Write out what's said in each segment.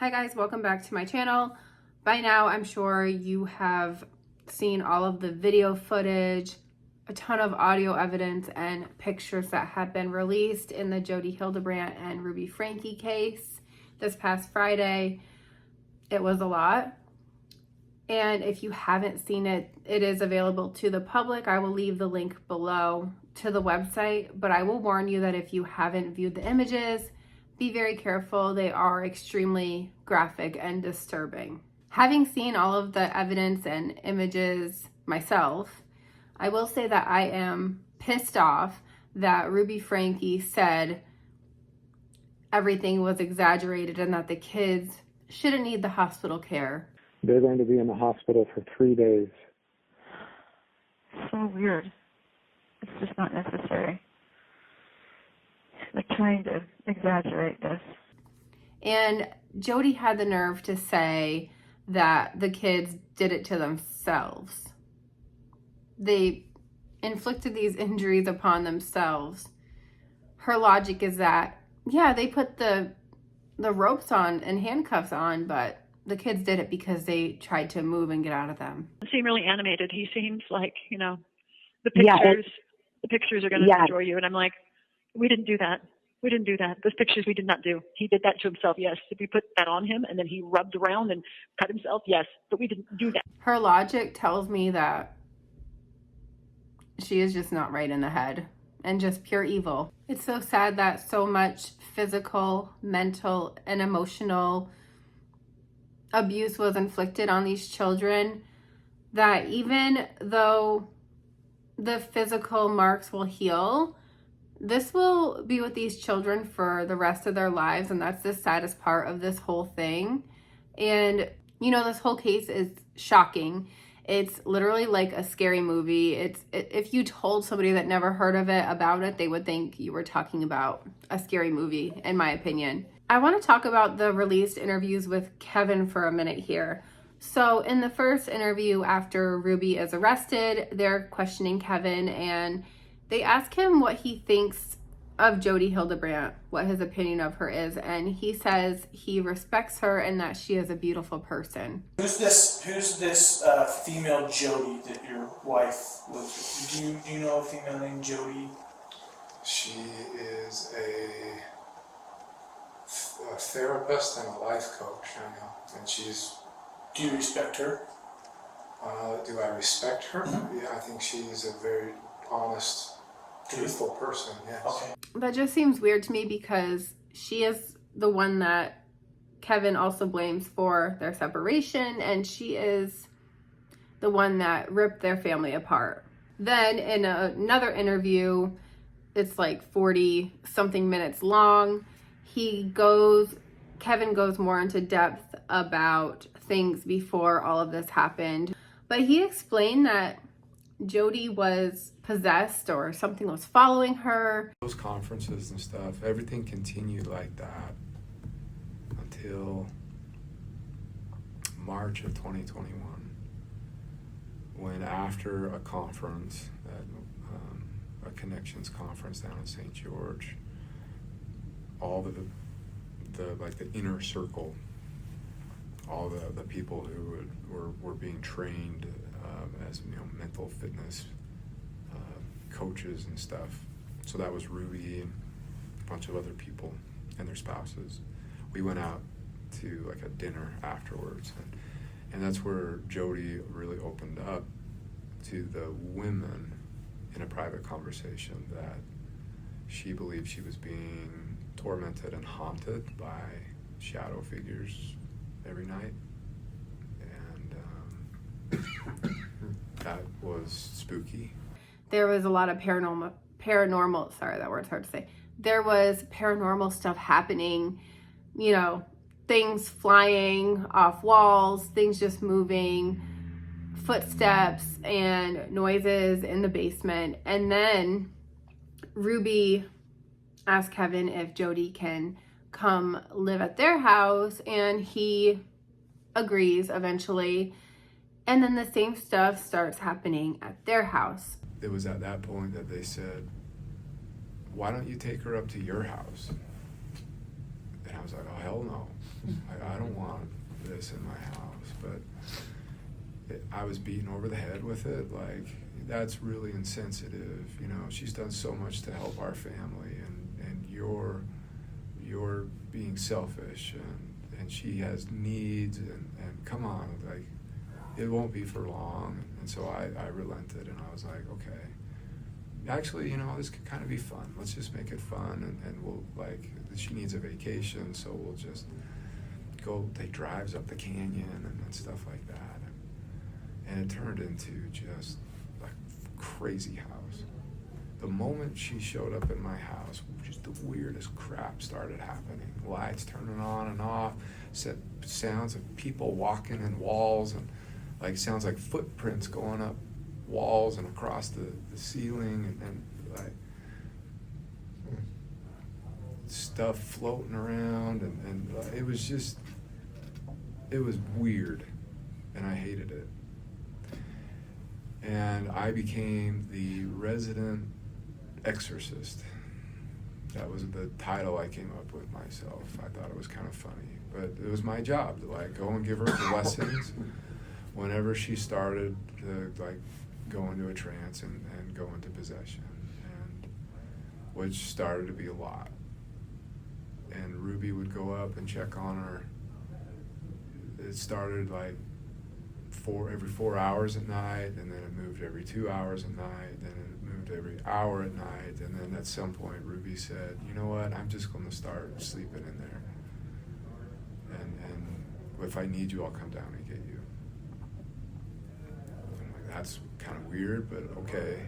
Hi guys, welcome back to my channel. By now, I'm sure you have seen all of the video footage, a ton of audio evidence, and pictures that have been released in the Jodi Hildabrandt and Ruby Franke case this past Friday. It was a lot. And if you haven't seen it, it is available to the public. I will leave the link below to the website, but I will warn you that if you haven't viewed the images, be very careful. They are extremely graphic and disturbing. Having seen all of the evidence and images myself, I will say that I am pissed off that Ruby Franke said everything was exaggerated and that the kids shouldn't need the hospital care. They're going to be in the hospital for 3 days. So weird. It's just not necessary. Like trying to exaggerate this. And Jodi had the nerve to say that the kids did it to themselves. They inflicted these injuries upon themselves. Her logic is that, yeah, they put the ropes on and handcuffs on, but the kids did it because they tried to move and get out of them. He seemed really animated. He seems like, the pictures are going to destroy you. And I'm like, we didn't do that. We didn't do that. Those pictures we did not do. He did that to himself, yes. Did we put that on him and then he rubbed around and cut himself? Yes, but we didn't do that. Her logic tells me that she is just not right in the head and just pure evil. It's so sad that so much physical, mental, and emotional abuse was inflicted on these children, that even though the physical marks will heal, this will be with these children for the rest of their lives, and that's the saddest part of this whole thing. And this whole case is shocking. It's literally like a scary movie. If you told somebody that never heard of it about it, they would think you were talking about a scary movie, in my opinion. I want to talk about the released interviews with Kevin for a minute here. So in the first interview after Ruby is arrested, they're questioning Kevin and they ask him what he thinks of Jodi Hildabrandt, what his opinion of her is, and he says he respects her and that she is a beautiful person. Who's this female Jodi that your wife lives with? Do you know a female named Jodi? She is a therapist and a life coach, I know, and she's... Do you respect her? Do I respect her? Mm-hmm. Yeah, I think she's a very honest, truthful person, yes. Okay. That just seems weird to me because she is the one that Kevin also blames for their separation, and she is the one that ripped their family apart. Then in another interview, it's like 40 something minutes long, Kevin goes more into depth about things before all of this happened. But he explained that Jodi was possessed or something was following her. Those conferences and stuff, everything continued like that until March of 2021, when after a conference, a connections conference down in St. George, all the inner circle, all the people who were being trained as mental fitness coaches and stuff. So that was Ruby and a bunch of other people and their spouses. We went out to like a dinner afterwards, and that's where Jodi really opened up to the women in a private conversation that she believed she was being tormented and haunted by shadow figures every night, and that was spooky. There was a lot of paranormal, sorry, that word's hard to say. There was paranormal stuff happening, things flying off walls, things just moving, footsteps and noises in the basement. And then Ruby asked Kevin if Jodi can come live at their house, and he agrees eventually. And then the same stuff starts happening at their house. It was at that point that they said, why don't you take her up to your house? And I was like, oh, hell no. Like, I don't want this in my house, but I was beaten over the head with it. Like, that's really insensitive. You know, she's done so much to help our family, and you're being selfish, and she has needs, and come on, like, it won't be for long. And so I relented, and I was like, okay, actually, you know, this could kind of be fun. Let's just make it fun, and we'll, like, she needs a vacation, so we'll just go take drives up the canyon and stuff like that. And it turned into just a crazy house. The moment she showed up in my house, just the weirdest crap started happening. Lights turning on and off, sounds of people walking in walls, and like sounds like footprints going up walls and across the ceiling, and like stuff floating around, and it was just, it was weird, and I hated it. And I became the resident exorcist. That was the title I came up with myself. I thought it was kind of funny, but it was my job to like go and give her blessings whenever she started to like go into a trance and go into possession, and which started to be a lot. And Ruby would go up and check on her. It started like every 4 hours at night, and then it moved every 2 hours at night, then it moved every hour at night, and then at some point Ruby said, you know what, I'm just going to start sleeping in there, and if I need you, I'll come down and get you. I'm like, that's kind of weird, but okay.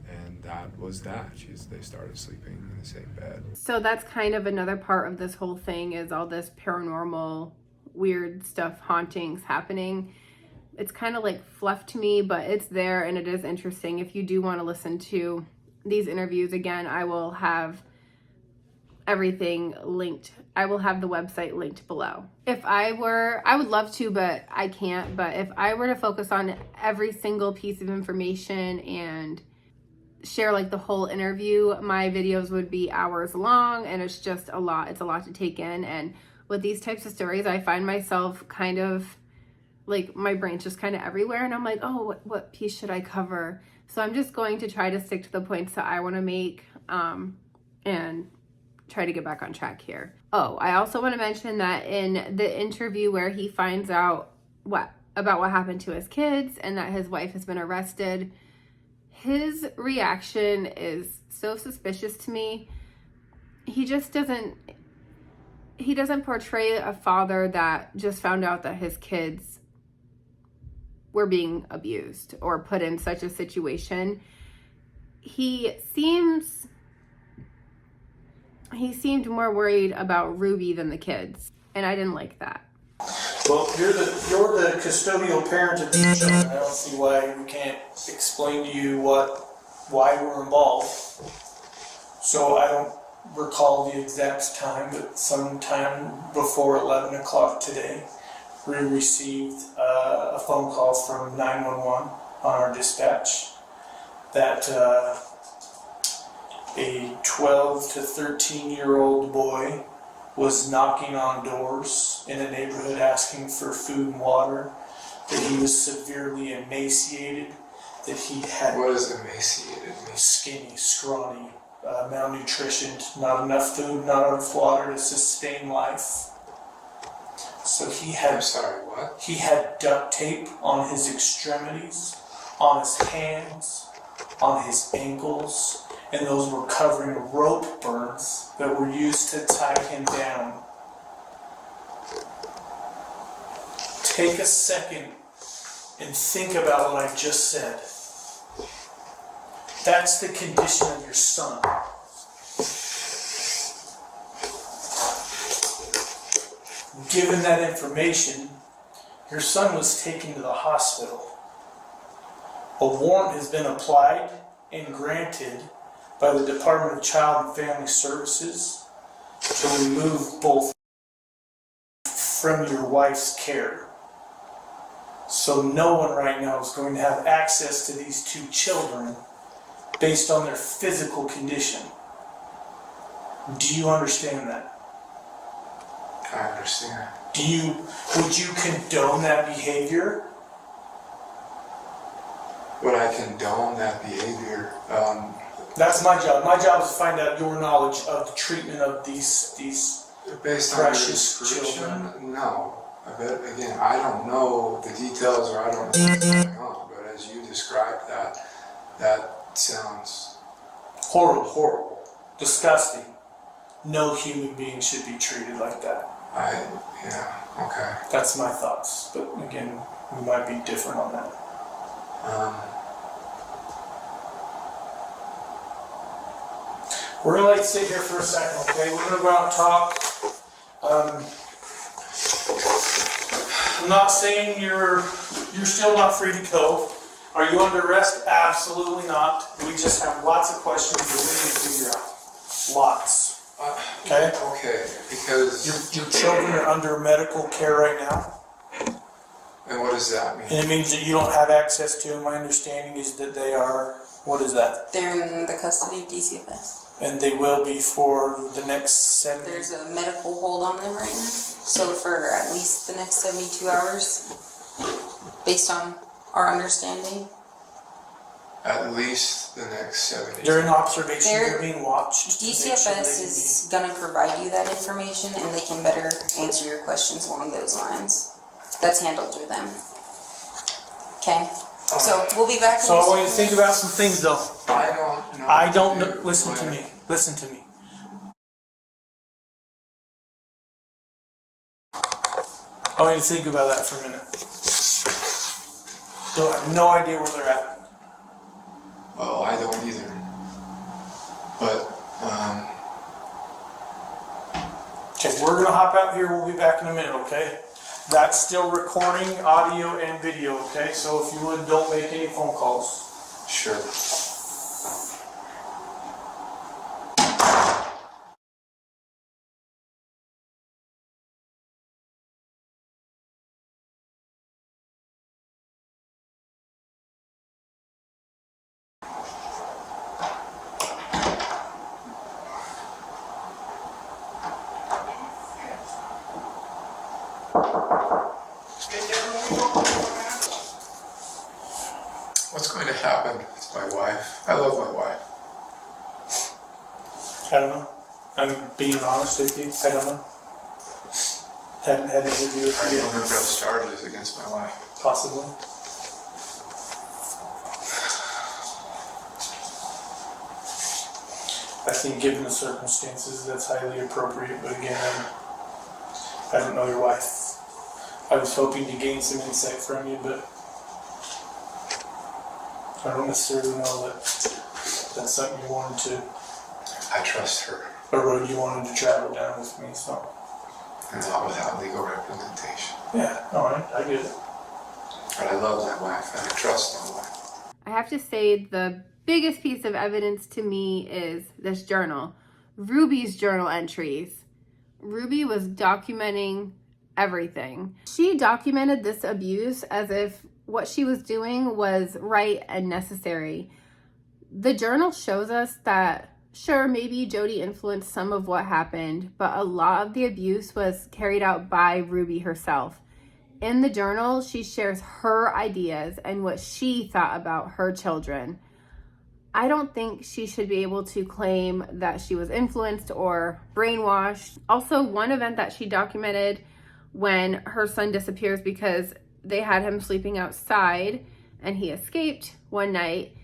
And that was that. They started sleeping in the same bed. So that's kind of another part of this whole thing, is all this paranormal weird stuff, hauntings happening. It's kind of like fluff to me, but it's there, and it is interesting. If you do want to listen to these interviews again, I will have everything linked. I will have the website linked below. I would love to, but I can't. But if I were to focus on every single piece of information and share like the whole interview, my videos would be hours long, and it's just a lot. It's a lot to take in. And with these types of stories, I find myself kind of like my brain's just kind of everywhere, and I'm like, oh, what piece should I cover? So I'm just going to try to stick to the points that I want to make, and try to get back on track here. Oh, I also want to mention that in the interview where he finds out about what happened to his kids and that his wife has been arrested, his reaction is so suspicious to me. He doesn't portray a father that just found out that his kids were being abused or put in such a situation. He seemed more worried about Ruby than the kids, and I didn't like that. Well, you're the custodial parent of these children. I don't see why we can't explain to you why we're involved. So I don't recall the exact time, but sometime before 11 o'clock today, we received a phone call from 911 on our dispatch that a 12 to 13-year-old boy was knocking on doors in a neighborhood asking for food and water, that he was severely emaciated, that he had... What does emaciated mean? Skinny, scrawny, malnutritioned, not enough food, not enough water to sustain life. So he had... I'm sorry, what? He had duct tape on his extremities, on his hands, on his ankles, and those were covering rope burns that were used to tie him down. Take a second and think about what I just said. That's the condition of your son. Given that information, your son was taken to the hospital. A warrant has been applied and granted by the Department of Child and Family Services to remove both from your wife's care. So no one right now is going to have access to these two children based on their physical condition. Do you understand that? I understand. Would you condone that behavior? Would I condone that behavior? That's my job. My job is to find out your knowledge of the treatment of these Based on your precious description, children. no. But again, I don't know the details, or I don't know what's going on. But as you described that sounds Horrible. Disgusting. No human being should be treated like that. Okay. That's my thoughts. But again, we might be different on that. We're gonna sit here for a second, okay? We're gonna go out and talk. I'm not saying you're still not free to go. Are you under arrest? Absolutely not. We just have lots of questions that we need to figure out. Lots. Okay? Okay, because... Your children are under medical care right now. And what does that mean? And it means that you don't have access to them. My understanding is that they are, what is that? They're in the custody of DCFS. And they will be for the next 7 There's a medical hold on them right now. So for at least the next 72 hours, based on our understanding. At least the next 70. They're in observation, They're- they're being watched. DCFS is going to provide you that information and they can better answer your questions along those lines. That's handled through them. Okay? So we'll be back. So I want you to think about some things though. I don't know. Listen to me. Listen to me. I want you to think about that for a minute. So I have no idea where they're at. Well, I don't either. But, Okay, we're gonna hop out here. We'll be back in a minute, okay? That's still recording audio and video, okay? So if you would, don't make any phone calls. sure. What's going to happen to my wife? I love my wife. I don't know. I'm being honest with you. I don't know. Haven't had any interview with I you. don't have those charges against my wife. Possibly. I think given the circumstances, that's highly appropriate, but again, I don't know your wife. I was hoping to gain some insight from you, but I don't necessarily know that that's something you wanted to, I trust her. a road you wanted to travel down with me, so. And not without legal representation. Yeah, alright, I get it. But I love my wife and I trust my wife. I have to say the biggest piece of evidence to me is this journal. Ruby's journal entries. Ruby was documenting everything. She documented this abuse as if what she was doing was right and necessary. The journal shows us that, sure, maybe Jodi influenced some of what happened, but a lot of the abuse was carried out by Ruby herself. In the journal, she shares her ideas and what she thought about her children. I don't think she should be able to claim that she was influenced or brainwashed. Also, one event that she documented when her son disappears because they had him sleeping outside and he escaped one night,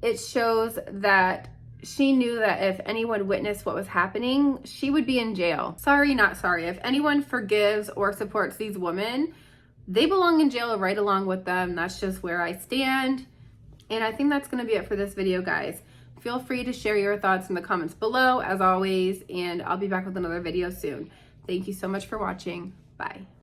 it shows that she knew that if anyone witnessed what was happening, she would be in jail. Sorry, not sorry. If anyone forgives or supports these women, they belong in jail right along with them. That's just where I stand. And I think that's going to be it for this video, guys. Feel free to share your thoughts in the comments below, as always, and I'll be back with another video soon. Thank you so much for watching. Bye.